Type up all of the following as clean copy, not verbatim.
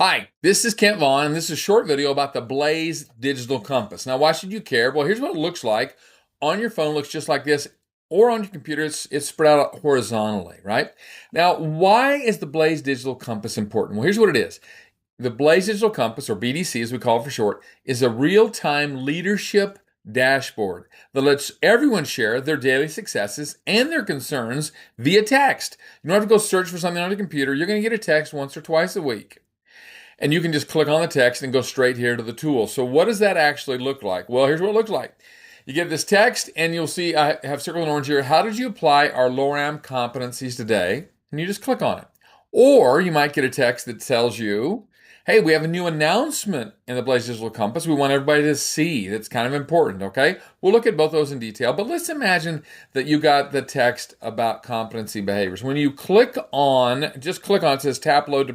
Hi, this is Kent Vaughn, and this is a short video about the Blaze Digital Compass. Now, why should you care? Well, here's what it looks like. On your phone, it looks just like this, or on your computer, it's spread out horizontally, right? Now, why is the Blaze Digital Compass important? Well, here's what it is. The Blaze Digital Compass, or BDC as we call it for short, is a real-time leadership dashboard that lets everyone share their daily successes and their concerns via text. You don't have to go search for something on your computer. You're going to get a text once or twice a week. And you can just click on the text and go straight here to the tool. So what does that actually look like? Well, here's what it looks like. You get this text and you'll see I have circled in orange here. How did you apply our Loram competencies today? And you just click on it. Or you might get a text that tells you, hey, we have a new announcement in the Blaze Digital Compass we want everybody to see. That's kind of important, okay? We'll look at both those in detail, but let's imagine that you got the text about competency behaviors. When you just click on, it says tap load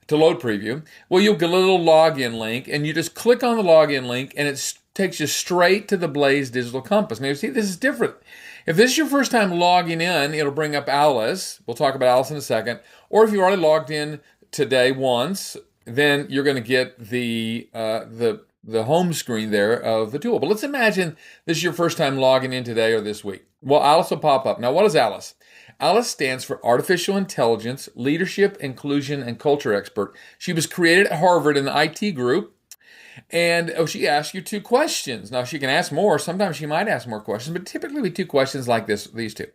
to load preview. Well, you'll get a little login link, and you just click on the login link, and it takes you straight to the Blaze Digital Compass. Now, you see, this is different. If this is your first time logging in, it'll bring up Alice. We'll talk about Alice in a second. Or if you've already logged in today once, then you're going to get the home screen there of the tool. But let's imagine this is your first time logging in today or this week. Well, Alice will pop up. Now, what is Alice? Alice stands for Artificial Intelligence, Leadership, Inclusion, and Culture Expert. She was created at Harvard in the IT group, and she asks you two questions. Now, she can ask more. Sometimes she might ask more questions, but typically we two questions like these two.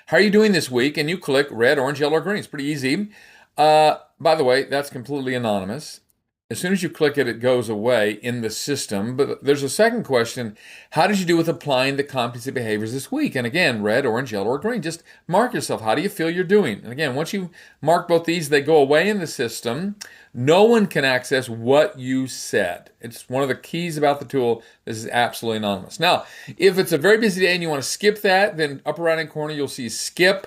How are you doing this week? And you click red, orange, yellow, or green. It's pretty easy. By the way, that's completely anonymous. As soon as you click it, it goes away in the system. But there's a second question. How did you do with applying the competency behaviors this week? And again, red, orange, yellow, or green. Just mark yourself. How do you feel you're doing? And again, once you mark both these, they go away in the system. No one can access what you said. It's one of the keys about the tool. This is absolutely anonymous. Now, if it's a very busy day and you want to skip that, then upper right-hand corner, you'll see skip.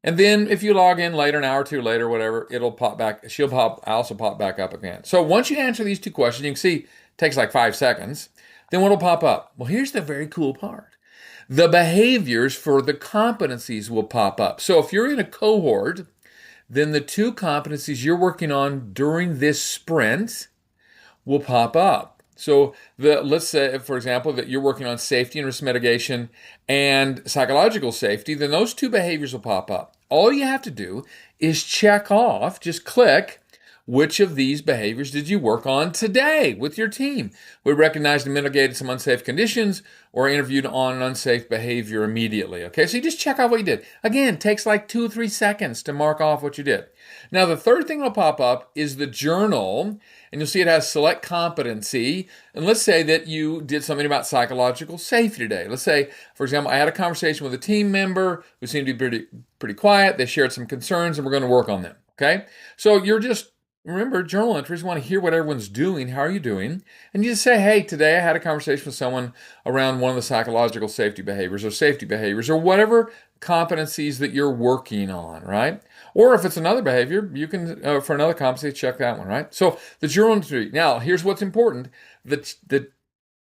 And then if you log in later, an hour or two later, whatever, it'll pop back. Alice will pop back up again. So once you answer these two questions, you can see it takes like 5 seconds. Then what'll pop up? Well, here's the very cool part. The behaviors for the competencies will pop up. So if you're in a cohort, then the two competencies you're working on during this sprint will pop up. So let's say, for example, that you're working on safety and risk mitigation and psychological safety, then those two behaviors will pop up. All you have to do is check off, just click, which of these behaviors did you work on today with your team? We recognized and mitigated some unsafe conditions or interviewed on an unsafe behavior immediately. Okay, so you just check off what you did. Again, it takes like 2 or 3 seconds to mark off what you did. Now, the third thing that'll pop up is the journal, and you'll see it has select competency. And let's say that you did something about psychological safety today. Let's say, for example, I had a conversation with a team member who seemed to be pretty quiet. They shared some concerns, and we're going to work on them. Okay, so remember, journal entries, you want to hear what everyone's doing. How are you doing? And you just say, hey, today I had a conversation with someone around one of the psychological safety behaviors or whatever competencies that you're working on, right? Or if it's another behavior, you can, for another competency, check that one, right? So the journal entry. Now, here's what's important. The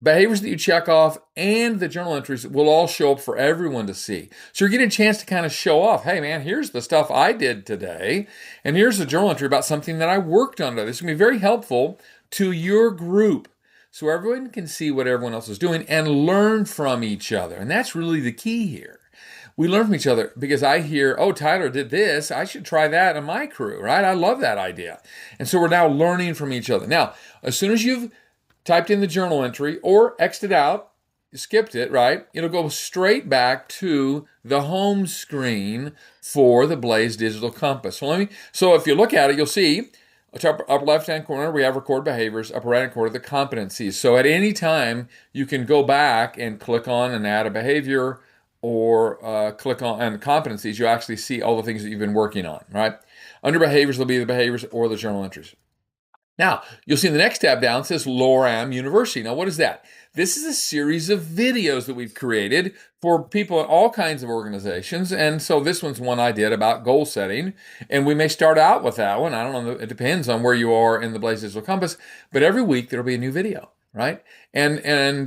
behaviors that you check off and the journal entries will all show up for everyone to see. So you're getting a chance to kind of show off, hey man, here's the stuff I did today, and here's the journal entry about something that I worked on today. This is going to be very helpful to your group so everyone can see what everyone else is doing and learn from each other. And that's really the key here. We learn from each other because I hear, oh, Tyler did this. I should try that in my crew, right? I love that idea. And so we're now learning from each other. Now, as soon as you've typed in the journal entry or X'd it out, skipped it, right? It'll go straight back to the home screen for the Blaze Digital Compass. So if you look at it, you'll see upper left-hand corner, we have record behaviors, upper right-hand corner, the competencies. So at any time, you can go back and click on and add a behavior or click on competencies. You actually see all the things that you've been working on, right? Under behaviors, there'll be the behaviors or the journal entries. Now, you'll see in the next tab down, it says Loram University. Now, what is that? This is a series of videos that we've created for people in all kinds of organizations. And so this one's one I did about goal setting. And we may start out with that one. I don't know. It depends on where you are in the Blaze Digital Compass. But every week, there'll be a new video, right? And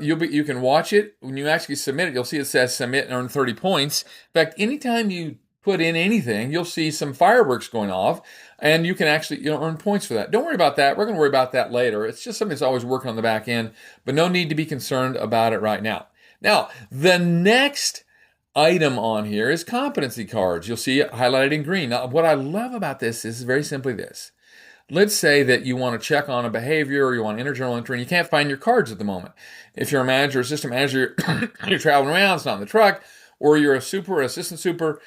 you can watch it. When you actually submit it, you'll see it says submit and earn 30 points. In fact, anytime you put in anything, you'll see some fireworks going off, and you can actually earn points for that. Don't worry about that. We're going to worry about that later. It's just something that's always working on the back end, but no need to be concerned about it right now. Now, the next item on here is competency cards. You'll see it highlighted in green. Now, what I love about this is very simply this. Let's say that you want to check on a behavior or you want to enter journal entry and you can't find your cards at the moment. If you're a manager or assistant manager, you're traveling around, it's not in the truck, or you're a super or assistant super,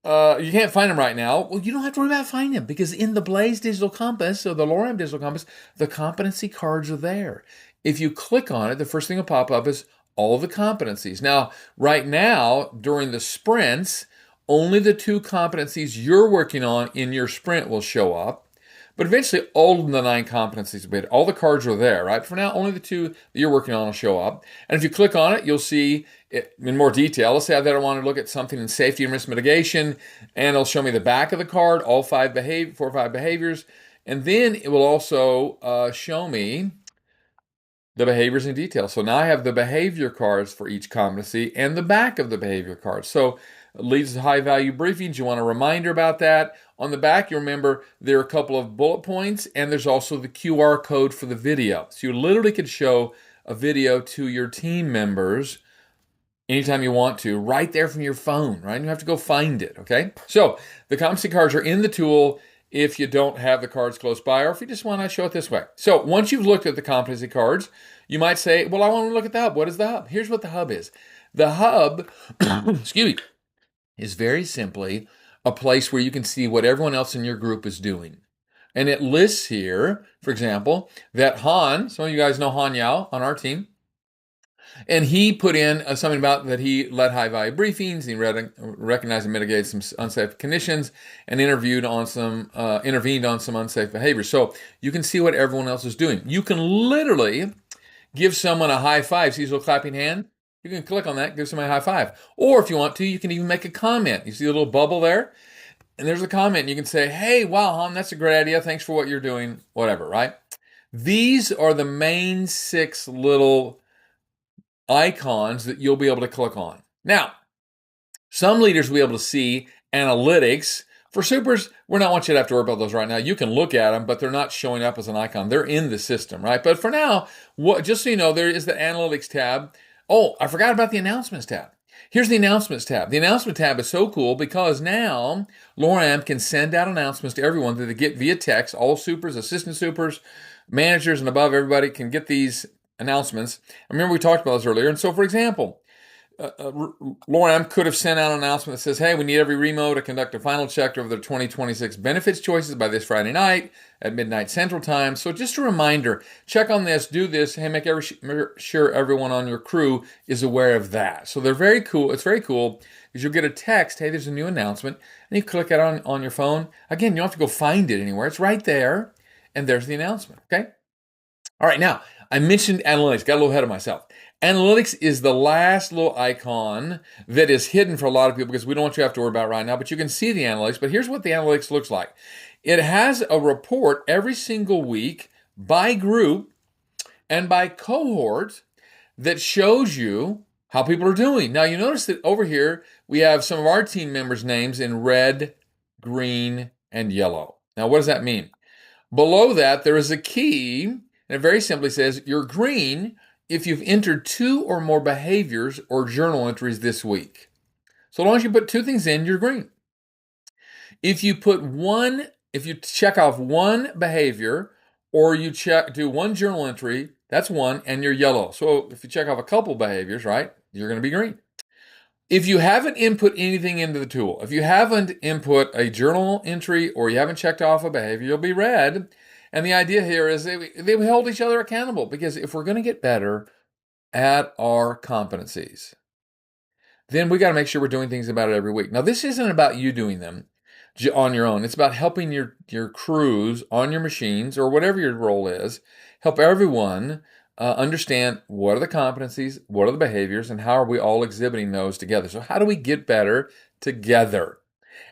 you can't find them right now. Well, you don't have to worry about finding them because in the Blaze Digital Compass, or the Loram Digital Compass, the competency cards are there. If you click on it, the first thing will pop up is all the competencies. Now, right now, during the sprints, only the 2 competencies you're working on in your sprint will show up. But eventually, all of the 9 competencies will be, all the cards are there, right? For now, only the 2 that you're working on will show up. And if you click on it, you'll see it in more detail. Let's say that I want to look at something in safety and risk mitigation, and it'll show me the back of the card, all 4 or 5 behaviors. And then it will also show me the behaviors in detail. So now I have the behavior cards for each competency and the back of the behavior cards. So it leads to high value briefings. You want a reminder about that. On the back, you remember there are a couple of bullet points and there's also the QR code for the video. So you literally could show a video to your team members anytime you want to, right there from your phone, right? You have to go find it, okay? So the competency cards are in the tool if you don't have the cards close by, or if you just want to show it this way. So once you've looked at the competency cards, you might say, well, I want to look at the hub. What is the hub? Here's what the hub is. The hub, excuse me, is very simply a place where you can see what everyone else in your group is doing. And it lists here, for example, that Han, some of you guys know Han Yao on our team, and he put in something about that he led high-value briefings, he recognized and mitigated some unsafe conditions, and intervened on some unsafe behaviors. So you can see what everyone else is doing. You can literally give someone a high five. See his little clapping hand? You can click on that, give somebody a high five. Or if you want to, you can even make a comment. You see the little bubble there? And there's a comment. And you can say, hey, wow, Han, that's a great idea. Thanks for what you're doing, whatever, right? These are the main 6 little icons that you'll be able to click on. Now, some leaders will be able to see analytics. For supers, we're not want you to have to worry about those right now. You can look at them, but they're not showing up as an icon. They're in the system, right? But for now, just so you know, there is the analytics tab. Oh, I forgot about the announcements tab. Here's the announcements tab. The announcement tab is so cool because now Loram can send out announcements to everyone that they get via text. All supers, assistant supers, managers, and above, everybody can get these announcements. I remember we talked about this earlier. And so, for example, Loram could have sent out an announcement that says, hey, we need every remo to conduct a final check of their 2026 benefits choices by this Friday night at midnight Central Time. So just a reminder, check on this, do this, hey, make sure everyone on your crew is aware of that. So they're very cool. It's very cool because you'll get a text, hey, there's a new announcement, and you click it on your phone. Again, you don't have to go find it anywhere. It's right there, and there's the announcement, okay? All right, now, I mentioned analytics. Got a little ahead of myself. Analytics is the last little icon that is hidden for a lot of people because we don't want you to have to worry about it right now, but you can see the analytics. But here's what the analytics looks like. It has a report every single week by group and by cohort that shows you how people are doing. Now, you notice that over here, we have some of our team members' names in red, green, and yellow. Now, what does that mean? Below that, there is a key, and it very simply says you're green if you've entered 2 or more behaviors or journal entries this week. So long as you put 2 things in, you're green. If you check off 1 behavior or you do 1 journal entry, that's 1, and you're yellow. So if you check off a couple behaviors, right, you're going to be green. If you haven't input anything into the tool, if you haven't input a journal entry or you haven't checked off a behavior, you'll be red. And the idea here is they hold each other accountable because if we're going to get better at our competencies, then we got to make sure we're doing things about it every week. Now, this isn't about you doing them on your own. It's about helping your crews on your machines or whatever your role is, help everyone understand what are the competencies, what are the behaviors, and how are we all exhibiting those together. So how do we get better together?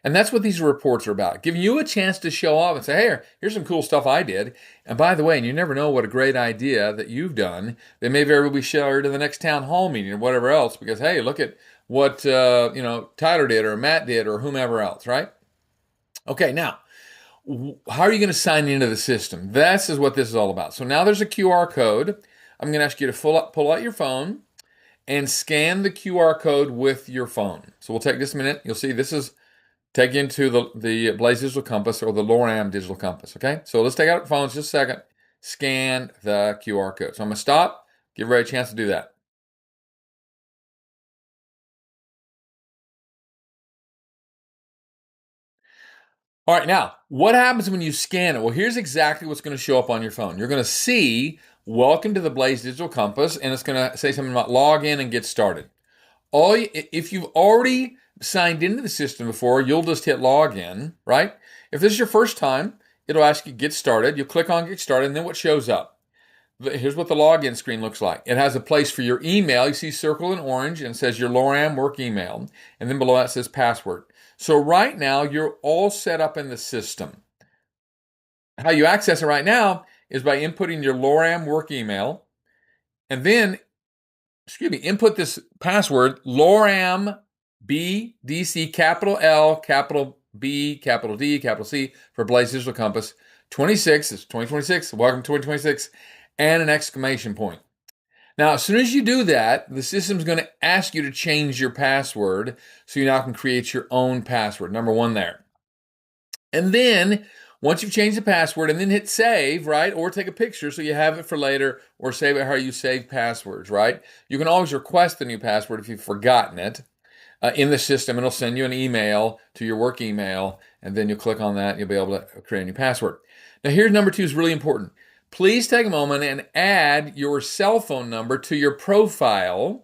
And that's what these reports are about, giving you a chance to show off and say, hey, here's some cool stuff I did. And by the way, and you never know what a great idea that you've done that may very well be shared in the next town hall meeting or whatever else, because, hey, look at what Tyler did or Matt did or whomever else, right? Okay, now how are you going to sign into the system? This is what this is all about. So now there's a QR code. I'm going to ask you to pull out your phone and scan the QR code with your phone. So we'll take this a minute. You'll see this is take you into the Blaze Digital Compass or the Loram Digital Compass. Okay, so let's take out our phones just a second. Scan the QR code. So I'm going to stop. Give everybody a chance to do that. All right, now, what happens when you scan it? Well, here's exactly what's going to show up on your phone. You're going to see, welcome to the Blaze Digital Compass, and it's going to say something about log in and get started. If you've already signed into the system before, you'll just hit log in, right? If this is your first time, it'll ask you get started. You'll click on get started, and then what shows up? Here's what the login screen looks like. It has a place for your email. You see circle in orange and it says your Loram work email. And then below that says password. So right now, you're all set up in the system. How you access it right now is by inputting your Loram work email. And then, input this password, Loram BDC, capital L, capital B, capital D, capital C, for Blaze Digital Compass. 26, it's 2026, welcome to 2026, and an exclamation point. Now, as soon as you do that, the system's going to ask you to change your password so you now can create your own password. Number one there. And then, once you've changed the password, and then hit save, right? Or take a picture so you have it for later, or save it how you save passwords, right? You can always request the new password if you've forgotten it in the system. It'll send you an email to your work email, and then you'll click on that, and you'll be able to create a new password. Now, here's number two is really important. Please take a moment and add your cell phone number to your profile,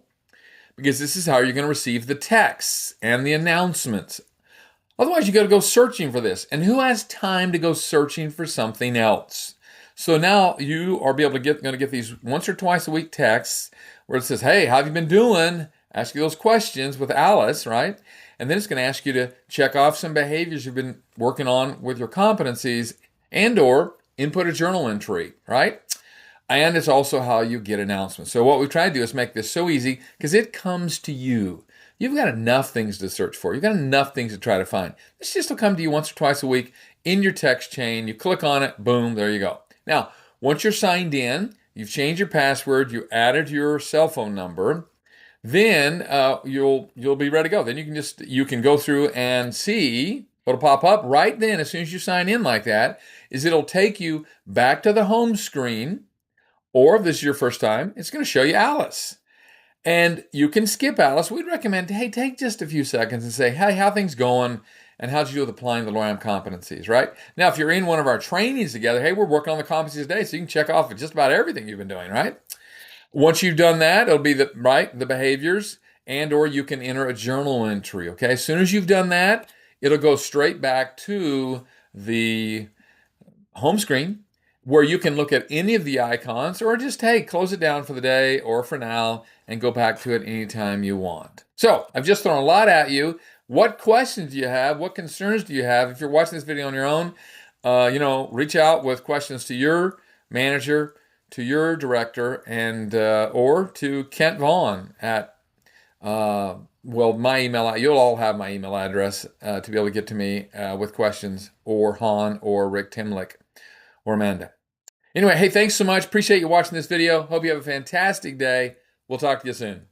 because this is how you're going to receive the texts and the announcements. Otherwise, you got to go searching for this. And who has time to go searching for something else? So now you are going to get these once or twice a week texts where it says, hey, how have you been doing? Ask you those questions with Alice, right? And then it's going to ask you to check off some behaviors you've been working on with your competencies and or input a journal entry, right? And it's also how you get announcements. So what we try to do is make this so easy because it comes to you. You've got enough things to search for. You've got enough things to try to find. This just will come to you once or twice a week in your text chain. You click on it, boom, there you go. Now, once you're signed in, you've changed your password, you added your cell phone number, then you'll be ready to go. Then you can go through and see what'll pop up right then as soon as you sign in like that is it'll take you back to the home screen, or if this is your first time, it's going to show you Alice. And you can skip Alice. We'd recommend, hey, take just a few seconds and say, hey, how things going? And how'd you do with applying the Loram competencies, right? Now, if you're in one of our trainings together, hey, we're working on the competencies today, so you can check off just about everything you've been doing, right? Once you've done that, it'll be the behaviors, and or you can enter a journal entry, okay? As soon as you've done that, it'll go straight back to the home screen where you can look at any of the icons or just, hey, close it down for the day or for now and go back to it anytime you want. So I've just thrown a lot at you. What questions do you have? What concerns do you have? If you're watching this video on your own, reach out with questions to your manager, to your director, and or to Kent Vaughn at my email. You'll all have my email address to be able to get to me with questions, or Han or Rick Timlick or Amanda. Anyway, hey, thanks so much. Appreciate you watching this video. Hope you have a fantastic day. We'll talk to you soon.